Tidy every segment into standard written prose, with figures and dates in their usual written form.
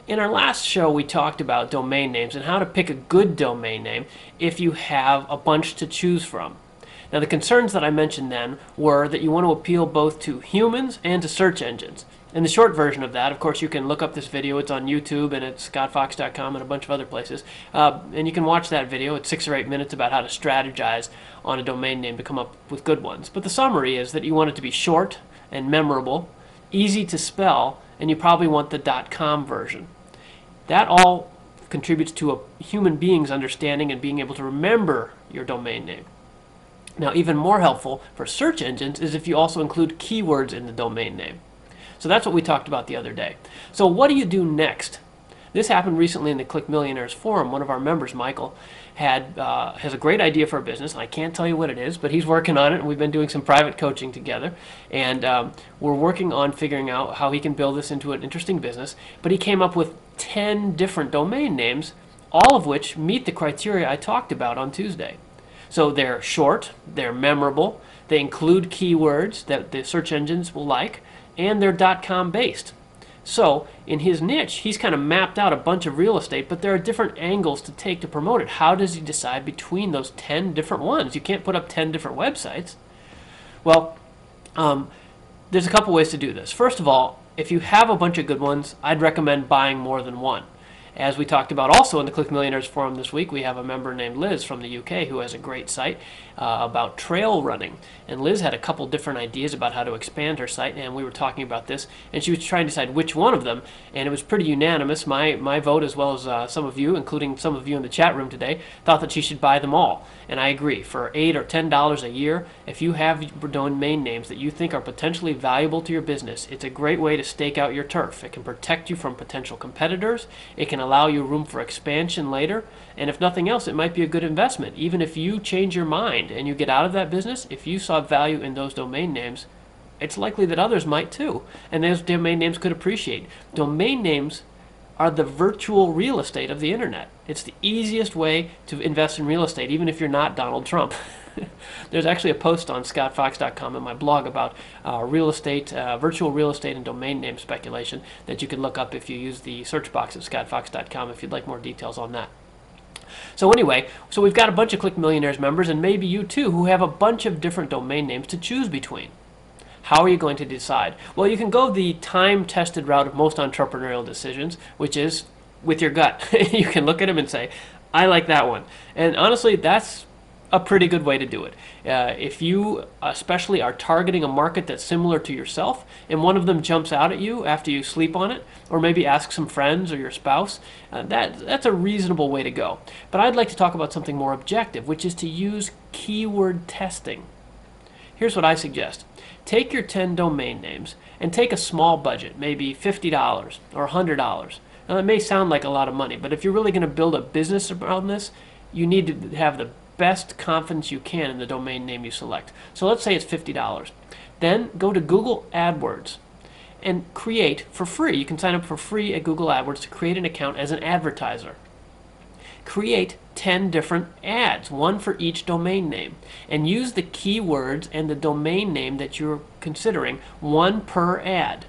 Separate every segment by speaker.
Speaker 1: In our last show, we talked about domain names and how to pick a good domain name if you have a bunch to choose from. Now, the concerns that I mentioned then were that you want to appeal both to humans and to search engines. And the short version of that, of course, you can look up this video. It's on YouTube and at scottfox.com and a bunch of other places. And you can watch that video. It's 6 or 8 minutes about how to strategize on a domain name to come up with good ones. But the summary is that you want it to be short and memorable, easy to spell, and you probably want the .com version. That all contributes to a human being's understanding and being able to remember your domain name. Now, even more helpful for search engines is if you also include keywords in the domain name. So that's what we talked about the other day. So what do you do next? This happened recently in the Click Millionaires forum. One of our members, Michael, has a great idea for a business, and I can't tell you what it is, but he's working on it, and we've been doing some private coaching together, and we're working on figuring out how he can build this into an interesting business. But he came up with 10 different domain names, all of which meet the criteria I talked about on Tuesday. So they're short, they're memorable, they include keywords that the search engines will like, and they're .com based. So in his niche, he's kind of mapped out a bunch of real estate, but there are different angles to take to promote it. How does he decide between those 10 different ones? You can't put up 10 different websites. Well, there's a couple ways to do this. First of all, if you have a bunch of good ones, I'd recommend buying more than one. As we talked about also in the Click Millionaires forum this week, we have a member named Liz from the UK who has a great site about trail running. And Liz had a couple different ideas about how to expand her site, and we were talking about this, and she was trying to decide which one of them, and it was pretty unanimous. My vote, as well as some of you, including some of you in the chat room today, thought that she should buy them all. And I agree. For $8 or $10 a year, if you have domain names that you think are potentially valuable to your business, it's a great way to stake out your turf. It can protect you from potential competitors. It can allow you room for expansion later. And if nothing else, it might be a good investment. Even if you change your mind and you get out of that business, if you saw value in those domain names, it's likely that others might too. And those domain names could appreciate. Domain names are the virtual real estate of the internet. It's the easiest way to invest in real estate, even if you're not Donald Trump. There's actually a post on scottfox.com in my blog about real estate, virtual real estate and domain name speculation that you can look up if you use the search box at scottfox.com if you'd like more details on that. So anyway, so we've got a bunch of Click Millionaires members, and maybe you too, who have a bunch of different domain names to choose between. How are you going to decide? Well, you can go the time-tested route of most entrepreneurial decisions, which is with your gut. You can look at them and say, I like that one. And honestly, that's a pretty good way to do it. If you especially are targeting a market that's similar to yourself, and one of them jumps out at you after you sleep on it, or maybe ask some friends or your spouse, that's a reasonable way to go. But I'd like to talk about something more objective, which is to use keyword testing. Here's what I suggest. Take your 10 domain names and take a small budget, maybe $50 or $100. Now that may sound like a lot of money, but if you're really going to build a business around this, you need to have the best confidence you can in the domain name you select. So let's say it's $50. Then go to Google AdWords and create for free. You can sign up for free at Google AdWords to create an account as an advertiser. Create 10 different ads, one for each domain name, and use the keywords and the domain name that you're considering, one per ad.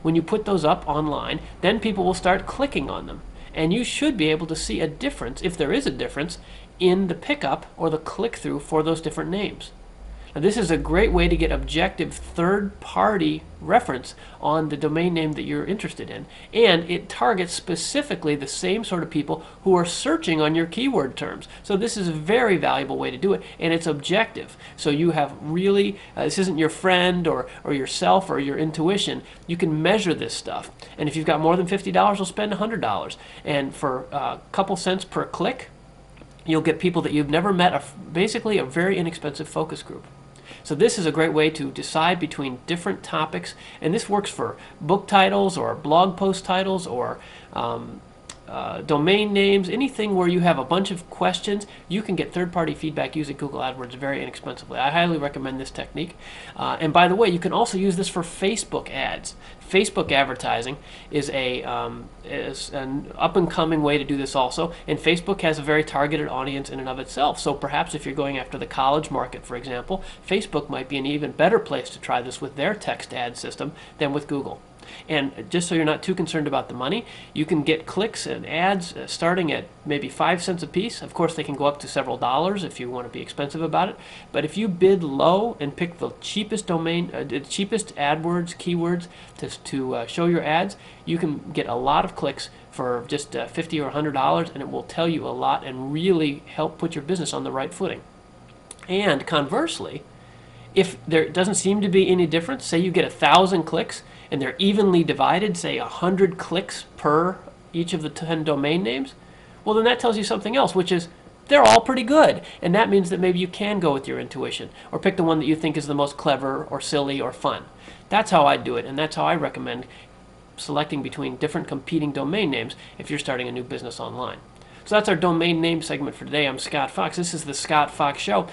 Speaker 1: When you put those up online, then people will start clicking on them, and you should be able to see a difference, if there is a difference, in the pickup or the click-through for those different names. Now, this is a great way to get objective third-party reference on the domain name that you're interested in, and it targets specifically the same sort of people who are searching on your keyword terms. So this is a very valuable way to do it, and it's objective. So you have really, this isn't your friend or yourself or your intuition. You can measure this stuff, and if you've got more than $50, you'll spend $100, and for a couple cents per click, you'll get people that you've never met, basically a very inexpensive focus group. So this is a great way to decide between different topics, and this works for book titles or blog post titles or domain names, anything where you have a bunch of questions. You can get third-party feedback using Google AdWords very inexpensively. I highly recommend this technique. And by the way, you can also use this for Facebook ads. Facebook advertising is an up-and-coming way to do this also, and Facebook has a very targeted audience in and of itself. So perhaps if you're going after the college market, for example, Facebook might be an even better place to try this with their text ad system than with Google. And just so you're not too concerned about the money, you can get clicks and ads starting at maybe 5 cents a piece. Of course, they can go up to several dollars if you want to be expensive about it. But if you bid low and pick the cheapest domain, the cheapest AdWords keywords to show your ads, you can get a lot of clicks for just $50 or $100, and it will tell you a lot and really help put your business on the right footing. And conversely, if there doesn't seem to be any difference, say you get 1,000 clicks and they're evenly divided, say 100 clicks per each of the 10 domain names, well, then that tells you something else, which is they're all pretty good. And that means that maybe you can go with your intuition or pick the one that you think is the most clever or silly or fun. That's how I do it, and that's how I recommend selecting between different competing domain names if you're starting a new business online. So that's our domain name segment for today. I'm Scott Fox. This is the Scott Fox Show.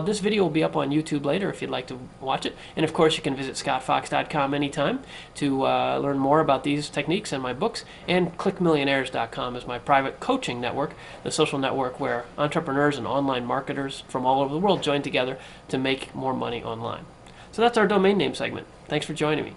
Speaker 1: This video will be up on YouTube later if you'd like to watch it. And of course, you can visit scottfox.com anytime to learn more about these techniques and my books. And clickmillionaires.com is my private coaching network, the social network where entrepreneurs and online marketers from all over the world join together to make more money online. So that's our domain name segment. Thanks for joining me.